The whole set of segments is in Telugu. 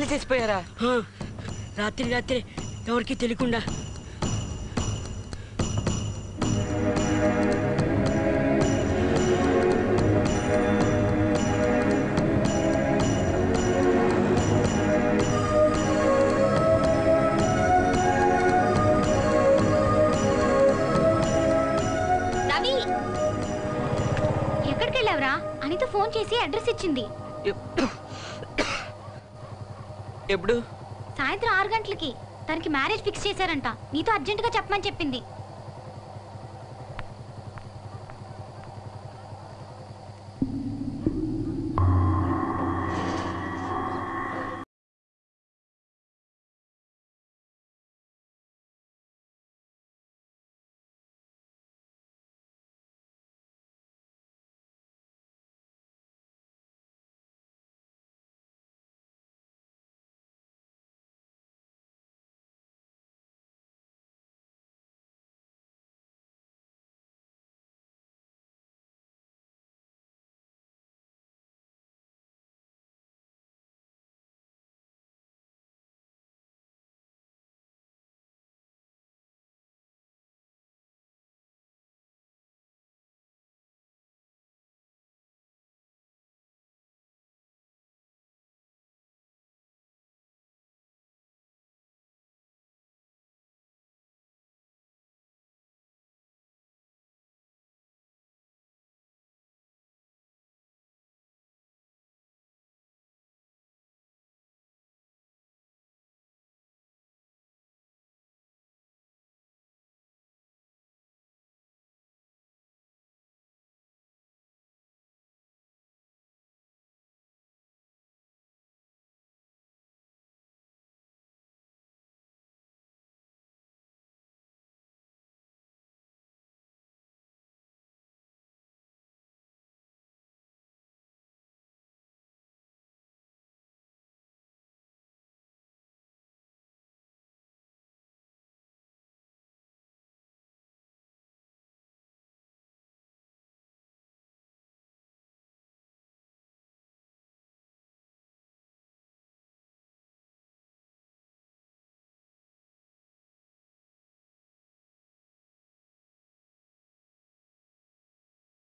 మేనేజ్ చేసిపోయారా? రాత్రి రాత్రి ఎవరికి తెలియకుండా. ఎక్కడికి వెళ్ళావురా? అనిత ఫోన్ చేసి అడ్రస్ ఇచ్చింది. ఎప్పుడు? సాయంత్రం 6 గంటలకి. తనకి మ్యారేజ్ ఫిక్స్ చేశారంట. నీతో అర్జెంటుగా చెప్పమని చెప్పింది.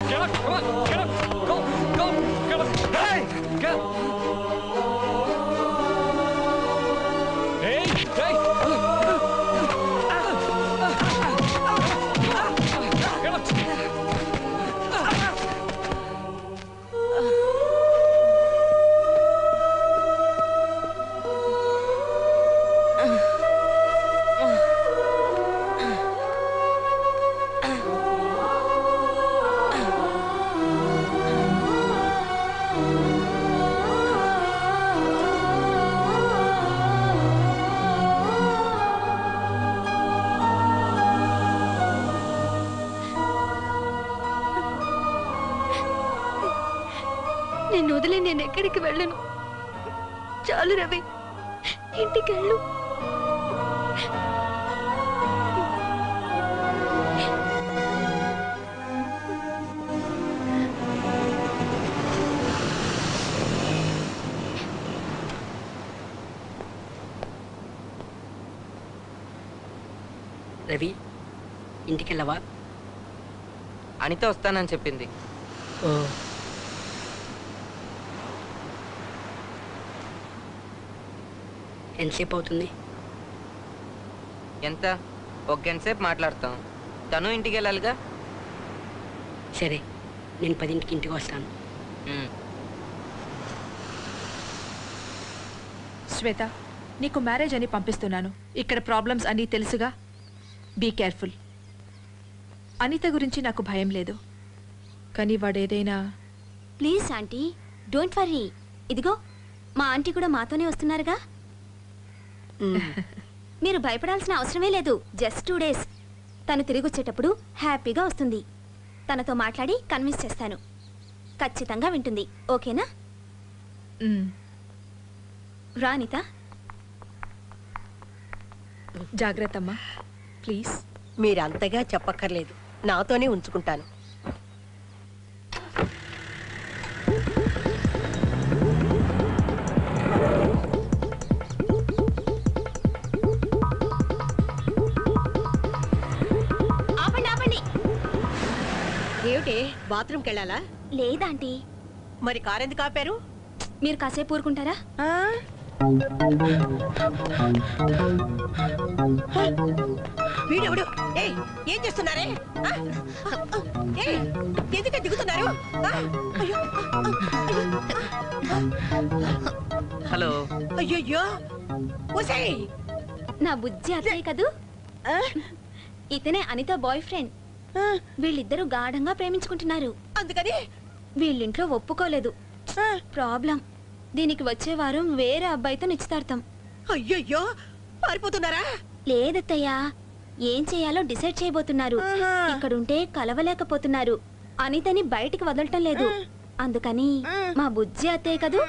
Get up! Come on! Get up! Go! Go! Get up! Hey! Get up! Hey! Hey! Get up! నిన్ను వదిలి నేను ఎక్కడికి వెళ్ళను. చాలు రవి, ఇంటికి వెళ్ళు. రవి, ఇంటికి వెళ్ళవా? అనిత వస్తానని చెప్పింది. ఓ, ఎంతసేపు అవుతుంది? ఎంత? ఒక గంట సేపు మాట్లాడతాం. తను ఇంటికి వెళ్ళాలిగా. సరే, నేను 10ంటికి ఇంటికి వస్తాను. శ్వేత, నీకు మ్యారేజ్ అని పంపిస్తున్నాను. ఇక్కడ ప్రాబ్లమ్స్ అన్నీ తెలుసుగా. Be careful. అనిత గురించి నాకు భయం లేదు, కానీ వాడేదైనా... ప్లీజ్ ఆంటీ, డోంట్ వర్రీ. ఇదిగో మా ఆంటీ కూడా మాతోనే వస్తున్నారుగా. మీరు భయపడాల్సిన అవసరమే లేదు. Just 2 days. తను తిరిగి వచ్చేటప్పుడు హ్యాపీగా వస్తుంది. తనతో మాట్లాడి కన్విన్స్ చేస్తాను. ఖచ్చితంగా వింటుంది. ఓకేనా? రా అనిత. జాగ్రత్త అమ్మా, ప్లీజ్. మీరంతగా చెప్పక్కర్లేదు, నాతోనే ఉంచుకుంటాను. ఏంటి బాత్రూమ్కి వెళ్ళాలా? లేదాంటీ. మరి కారు ఎందుకు ఆపారు? మీరు కాసేపు ఊరుకుంటారా? వీడెవడు? ఏయ్, ఏం చేస్తున్నారే? ఏయ్, ఎందుకు దిగుతున్నారు? అయ్యో, హలో. అయ్యయ్యో, ఒసేయ్! నా బుజ్జి అత్తయ్య కదూ. ఇతనే అనిత బాయ్ ఫ్రెండ్. వీళ్ళిద్దరూ గాఢంగా ప్రేమించుకుంటున్నారు. అందుకని వీళ్ళింట్లో ఒప్పుకోలేదు. ప్రాబ్లం. దీనికి వచ్చే వారం వేరే అబ్బాయితో నిశ్చితార్థం. అయ్యయ్యో, పారిపోతున్నారా? లేదత్తయ్యా, ఏం చేయాలో డిసైడ్ చేయబోతున్నారు. ఇక్కడుంటే కలవలేకపోతున్నారు. అనితని బయటికి వదలటం లేదు. అందుకని మా బుజ్జి అత్తయ్య కదూ,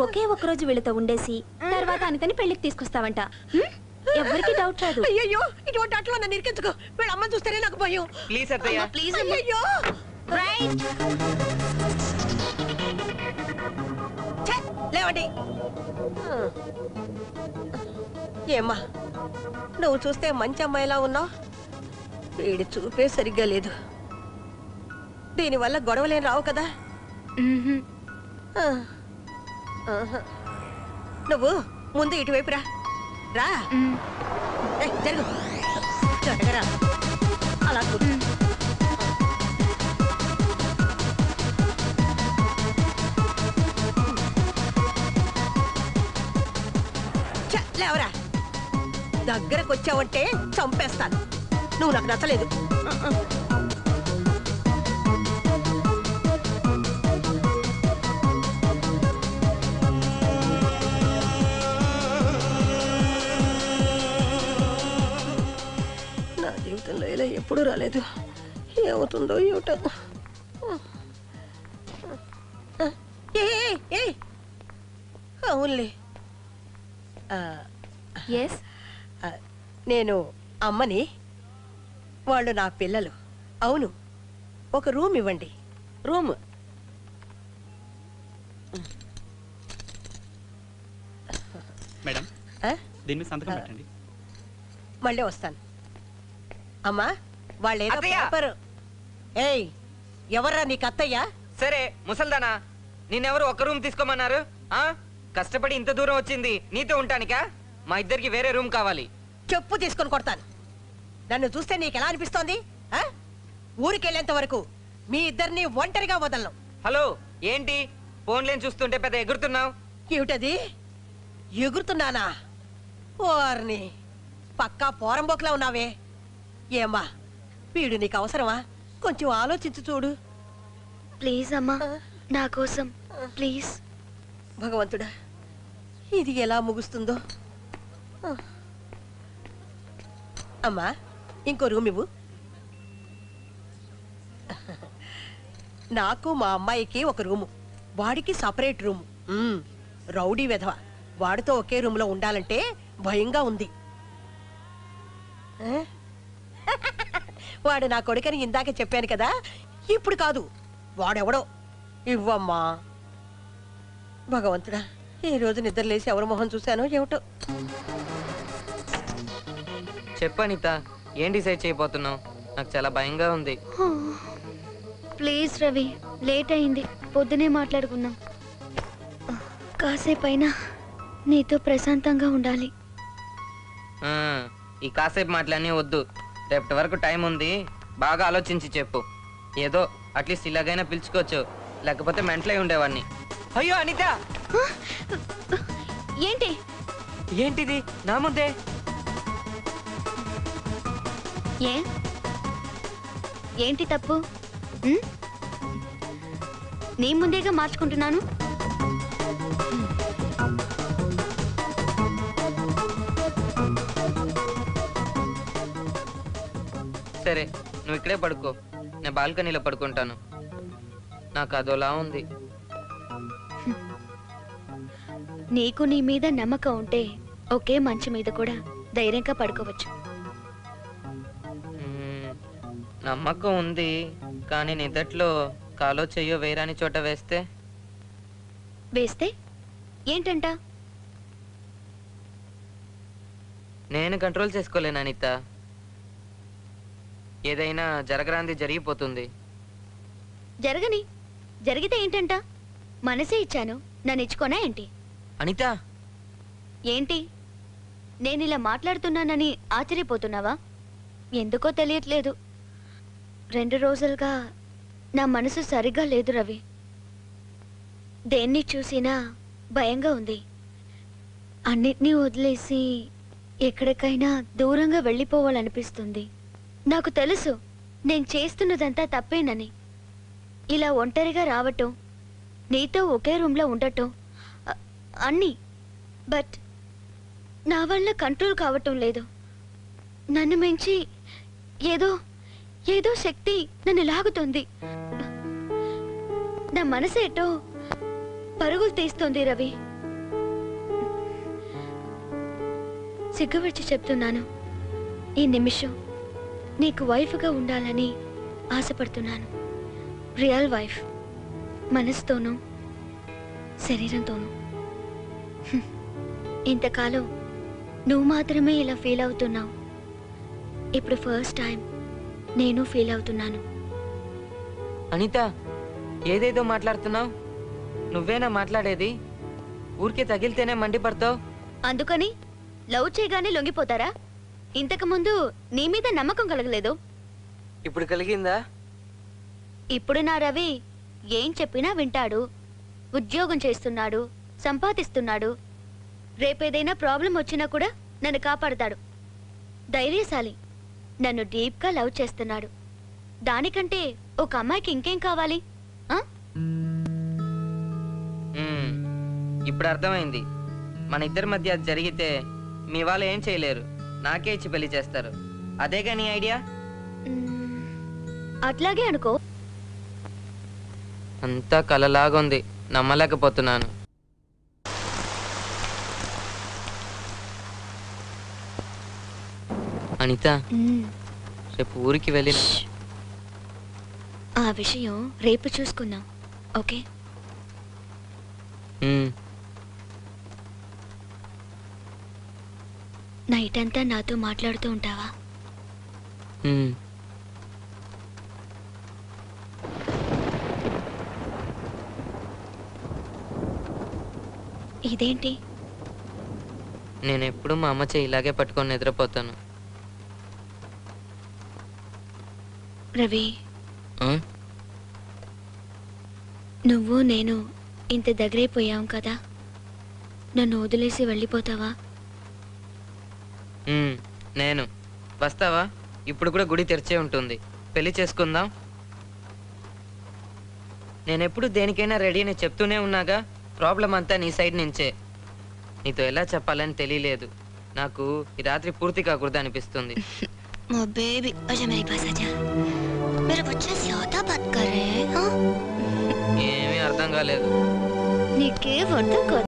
ఒకే ఒక్కరోజు వీళ్ళతో ఉండేసి తర్వాత అనితని పెళ్లికి తీసుకొస్తావంట. ఎవరికి డౌట్ రాదు. అయ్యయ్యో, ఇటువంటి ఆటలో నన్ను ఇరికించుకో. వీళ్ళ అమ్మని చూస్తేనే నాకు భయం. ప్లీజ్ అత్తయ్య. ప్లీజ్. అయ్యయ్యో, ఛే, లేవండి. ఏమ్మా, నువ్వు చూస్తే మంచి అమ్మాయిలా ఉన్నావు. వీడి చూపే సరిగ్గా లేదు. దీనివల్ల గొడవలేం రావు కదా? ఆ. ఆహా. నువ్వు ముందు ఇటువైపు రా. రా. జరుగు. జరగరా. అలా కూర్చో. లేవరా. దగ్గరకు వచ్చావంటే చంపేస్తాను. నువ్వు నాకు నచ్చలేదు. నా జీవితంలో ఇలా ఎప్పుడూ రాలేదు. ఏమవుతుందో ఏమిటో. అవునులే. ఎస్, నేను అమ్మని, వాళ్ళు నా పిల్లలు. అవును, ఒక రూమ్ ఇవ్వండి. రూమ్. మేడం, దీని మీద సంతకం పెట్టండి. మళ్ళీ వస్తాను. అమ్మా, వాళ్ళేదో పేపర్. ఏయ్, ఎవర్రా నీకు అత్తయ్య? సరే ముసల్దానా, నిన్నెవరు ఒక్క రూమ్ తీసుకోమన్నారు? కష్టపడి ఇంత దూరం వచ్చింది నీతో ఉంటానికా? మా ఇద్దరికి వేరే రూమ్ కావాలి. చెప్పు తీసుకొని కొడతాను. నన్ను చూస్తే నీకు ఎలా అనిపిస్తోంది? ఊరికెళ్ళేంత వరకు మీ ఇద్దరిని ఒంటరిగా వదలను. హలో, ఏంటి ఫోన్లేని చూస్తుంటే పెద్ద ఎగురుతున్నావు? ఏమిటది? ఎగురుతున్నానా? ఓర్ని, పక్కా పోరంబోక్లా ఉన్నావే. ఏమ్మా, వీడు నీకు అవసరమా? కొంచెం ఆలోచించు చూడు. ప్లీజ్ అమ్మా, నా కోసం ప్లీజ్. భగవంతుడా, ఇది ఎలా ముగుస్తుందో. అమ్మా, ఇంకో రూమ్ ఇవ్వు. నాకు మా అమ్మాయికి ఒక రూము, వాడికి సపరేట్ రూము. రౌడీ వెధవ, వాడితో ఒకే రూమ్లో ఉండాలంటే భయంగా ఉంది. వాడు నా కొడుకని ఇందాక చెప్పాను కదా, ఇప్పుడు కాదు. వాడెవడో. ఇవ్వమ్మా. భగవంతుడా, ఈ రోజు నిద్రలేసి ఎవరి మొహం చూశానో ఏమిటో. చెప్పనిత, ఏం డిసైడ్ చేయబోతున్నావు? నాకు చాలా భయంగా ఉంది. ప్లీజ్ రవి, లేట్ అయింది. పొద్దునే మాట్లాడుకున్నాం. కాసేపైనా నీతో ప్రశాంతంగా ఉండాలి. ఈ కాసేపు మాటలన్నీ వద్దు. రేపటి వరకు టైం ఉంది. బాగా ఆలోచించి చెప్పు. ఏదో అట్లీస్ట్ ఇలాగైనా పిలుచుకోవచ్చు, లేకపోతే మెంటలై ఉండేవాడిని. అయ్యో అనిత, ఏంటి? ఏంటిది నా ముందే? ఏంటి తప్పు? నీ ముందేగా మార్చుకుంటున్నాను. సరే, నువ్వు ఇక్కడే పడుకో, నేను బాల్కనీలో పడుకుంటాను. నాకు అదోలా ఉంది. నీకు నీ మీద నమ్మకం ఉంటే ఒకే మంచం మీద కూడా ధైర్యంగా పడుకోవచ్చు. నమ్మకం ఉంది, కానీ నిదట్లో కాలో చెయ్యో వేరాని చోట వేస్తే వేస్తే ఏంటంట? నేను కంట్రోల్ చేసుకోలేను అనిత. ఏదైనా జరగరాంది జరిగిపోతుంది. జరగని. జరిగితే ఏంటంట? మనసే ఇచ్చాను, నన్ను ఇచ్చుకోనా ఏంటి? అనిత, ఏంటి నేనిలా మాట్లాడుతున్నానని ఆశ్చర్యపోతున్నావా? ఎందుకో తెలియట్లేదు, 2 రోజులుగా నా మనసు సరిగ్గా లేదు రవి. దేన్ని చూసినా భయంగా ఉంది. అన్నిటినీ వదిలేసి ఎక్కడికైనా దూరంగా వెళ్ళిపోవాలనిపిస్తుంది. నాకు తెలుసు నేను చేస్తున్నదంతా తప్పేనని. ఇలా ఒంటరిగా రావటం, నీతో ఒకే రూమ్లో ఉండటం అన్నీ, బట్ నా వల్ల కంట్రోల్ కావటం లేదు. నన్ను మించి ఏదో ఏదో శక్తి నన్ను లాగుతుంది. నా మనసు ఏటో పరుగులు తీస్తుంది రవి. సిగ్గువిడిచి చెప్తున్నాను, ఈ నిమిషం నీకు వైఫ్గా ఉండాలని ఆశపడుతున్నాను. రియల్ వైఫ్, మనసుతోనూ శరీరంతోనూ. ఇంతకాలం నువ్వు మాత్రమే ఇలా ఫీల్ అవుతున్నావు. ఇప్పుడు ఫస్ట్ టైం నేను ఫీల్ అవుతున్నాను. అనిత, ఏదేదో మాట్లాడుతున్నావు? నువ్వేనా మాట్లాడేది? ఊరికే తగిలితేనే మండిపడతావు. అందుకని లవ్ చేయగానే లొంగిపోతారా? ఇంతకు ముందు నీ మీద నమ్మకం కలగలేదు, ఇప్పుడు కలిగిందా? ఇప్పుడు నా రవి ఏం చెప్పినా వింటాడు. ఉద్యోగం చేస్తున్నాడు, సంపాదిస్తున్నాడు. రేపేదైనా ప్రాబ్లం వచ్చినా కూడా నన్ను కాపాడుతాడు. ధైర్యశాలి. నన్ను డీప్గా లవ్ చేస్తున్నాడు. దానికంటే ఒక అమ్మాయికి ఇంకేం కావాలి? ఆ? ఇప్పుడు అర్థమైంది. మన ఇద్దరి మధ్య అది జరిగితే మీ వాళ్ళు ఏం చేయలేరు, నాకే ఇచ్చి పెళ్లి చేస్తారు. అదేగా నీ ఐడియా? అట్లాగే అనుకో. అంతా కలలాగుంది, నమ్మలేకపోతున్నాను. అనిత, రేపు ఊరికి వెళ్ళి ఆ విషయం రేపు చూసుకుందాం, ఓకే? నైట్ అంతా నాతో మాట్లాడుతూ ఉంటావా? ఇదేంటి? నేను ఎప్పుడు మా అమ్మ చెయ్యి ఇలాగే పట్టుకొని నిద్రపోతాను. రవి, నువ్వు నేను ఇంత దగ్గరైపోయాం కదా, నన్ను వదిలేసి వెళ్ళిపోతావా? నేను వస్తావా? ఇప్పుడు కూడా గుడి తెరిచే ఉంటుంది, పెళ్లి చేసుకుందాం. నేనెప్పుడు దేనికైనా రెడీ అని చెప్తూనే ఉన్నాగా. ప్రాబ్లం అంతా నీ సైడ్ నుంచే. నీతో ఎలా చెప్పాలని తెలియలేదు. నాకు ఈ రాత్రి పూర్తి కాకూడదు అనిపిస్తుంది. ఏమీ అర్థం కాలేదు. నీకే అర్థం కాదు.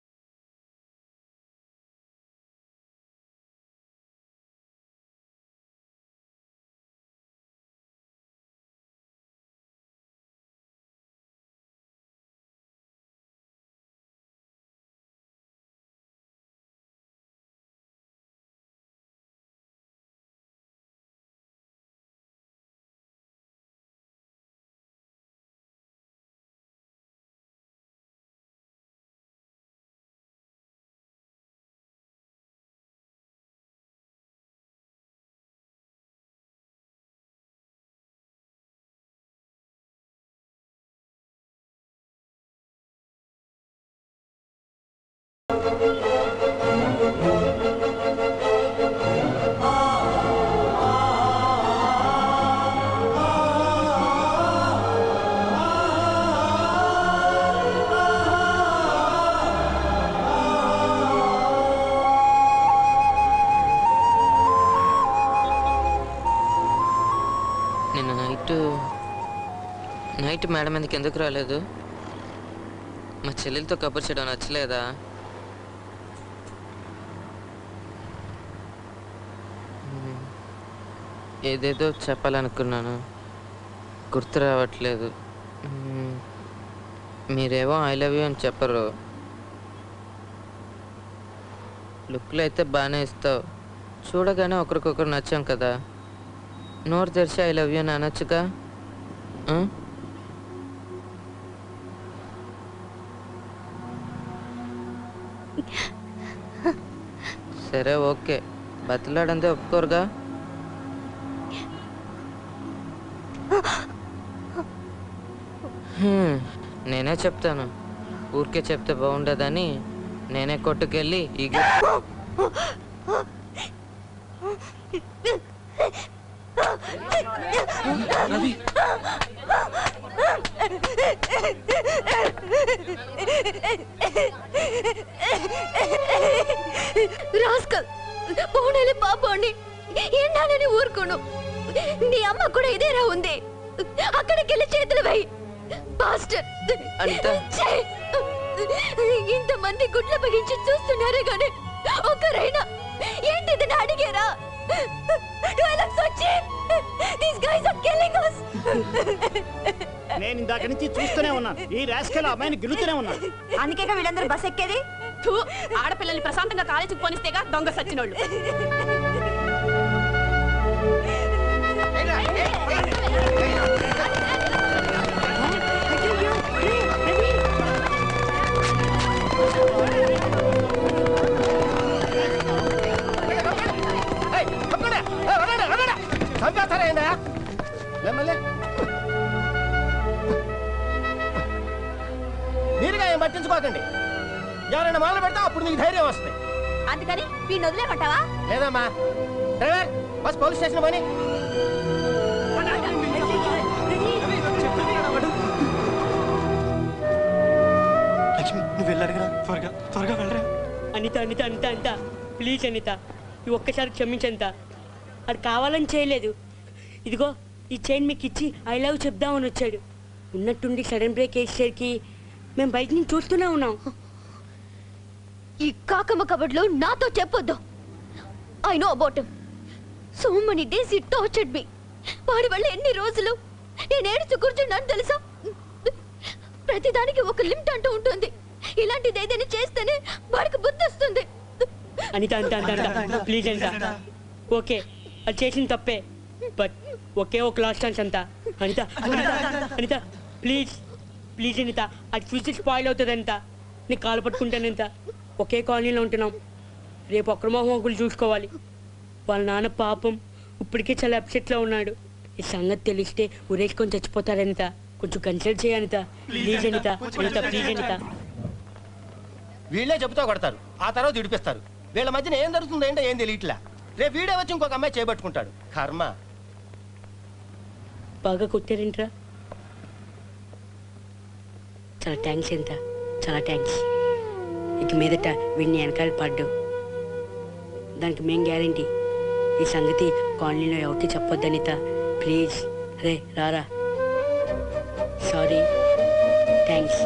నిన్న నైట్ మేడం ఎందుకు ఎందుకు రాలేదు? మా చెల్లెలతో కబుర్ చేయడం నచ్చలేదా? ఏదేదో చెప్పాలనుకున్నాను, గుర్తు రావట్లేదు. మీరేమో ఐ లవ్ యూ అని చెప్పరు. లుక్లో అయితే బాగానే ఇస్తావు, చూడగానే ఒకరికొకరు నచ్చాం కదా. నోరు తెరిచి ఐ లవ్ యూ అని అనొచ్చుగా. సరే ఓకే, బతిలాడంతే ఒప్పుకోరుగా. నేనే చెప్తాను, ఊరికే చెప్తే బాగుండదని నేనే కొట్టుకెళ్ళి ఈ రాస్కల్ పోనేలే పాపోండి ఏండానని ఊరుకోను. నీ అమ్మ కూడా ఇదేరా ఉంది. అక్కడికి వెళ్ళి చేతులు వై పాస్టర్. ఇంతమంది గుడ్ల పగించి చూస్తున్నారే గాని ఒక్కరైనా ఏంటిది అడిగారా? నేను ఇందాక నుంచి చూస్తూనే ఉన్నాను, ఈ రాస్కెల్ అమ్మాయిని గెలుతూనే ఉన్నాను. అందుకే వీళ్ళందరూ బస్ ఎక్కేది. ఆడపిల్లల్ని ప్రశాంతంగా కాలేజీకి పోనిస్తేగా దొంగ సచ్చినోళ్ళు. మీరుగా ఏం పట్టించుకోకండి. ఎవరైనా మొదలు పెడతా అప్పుడు నీకు ధైర్యం వస్తుంది. అందుకని వీడిని వదిలేమంటావా? లేదమ్మా, డ్రైవర్ బస్ పోలీస్ స్టేషన్ పోనీ. లక్ష్మి నువ్వు వెళ్ళాడుగా, త్వరగా త్వరగా వెళ్ళరా. అనిత అనిత అనిత అనిత ప్లీజ్ అనిత, ఈ ఒక్కసారి క్షమించంత. అది కావాలని చేయలేదు. ఇదిగో ఈ చైన్ మీకు ఇచ్చి ఐ లవ్ చెప్దామని వచ్చాడు. ఉన్నట్టుండి సడన్ బ్రేక్ వేసేసరికి మేము బయట నుంచి చూస్తూనే ఉన్నాం. ఈ కాకమ్మ కబడ్లో నాతో చెప్పొద్దు. I know about him. So many days he tortured me. వాడి వల్ల ఎన్ని రోజులు నేను ఏడుచు కూర్చున్నాను తెలుసా? ప్రతిదానికి ఒక లిమిట్ అంటూ ఉంటుంది. ఇలాంటిది ఏదైనా చేస్తేనే వాడికి బుద్ధి వస్తుంది. అనిత అంత అంత అంత ప్లీజ్ అంత. ఓకే అది చేసిన తప్పే, బట్ ఒకే ఒక లాస్ట్ ఛాన్స్ అంత. అనిత అనిత అనిత ప్లీజ్ ప్లీజ్ అనిత, అది చూసి స్పాయిల్ అవుతుంది అనిత. నీ కాలు పట్టుకుంటాను అనిత. ఒకే కాలనీలో ఉంటున్నాం. రేపు అక్రమహోకులు చూసుకోవాలి. వాళ్ళ నాన్న పాపం ఇప్పటికే చాలా అప్సెట్లో ఉన్నాడు. ఈ సంగతి తెలిస్తే ఉరేసుకొని చచ్చిపోతాడు అనిత. కొంచెం కన్సిడర్ చేయ అనిత. Please Anitha Anitha please Anitha. వీళ్ళే చెబుతా కొడతారు, ఆ తర్వాత విడిపిస్తారు. వీళ్ళ మధ్యన ఏం జరుగుతుందో ఏంటో ఏం తెలియట్లా. రేపు వీడే వచ్చి ఇంకొక అమ్మాయి చేపట్టుకుంటాడు. కర్మ. బాగా కొట్టారేంట్రా? చాలా థ్యాంక్స్ ఎంత, చాలా థ్యాంక్స్. ఇక మీదట వీడిని వెనకాల పడ్డు, దానికి మేం గ్యారంటీ. ఈ సంగతి కాలనీలో ఎవరికి చెప్పొద్దు అనిత ప్లీజ్. రే రారా. Sorry, thanks.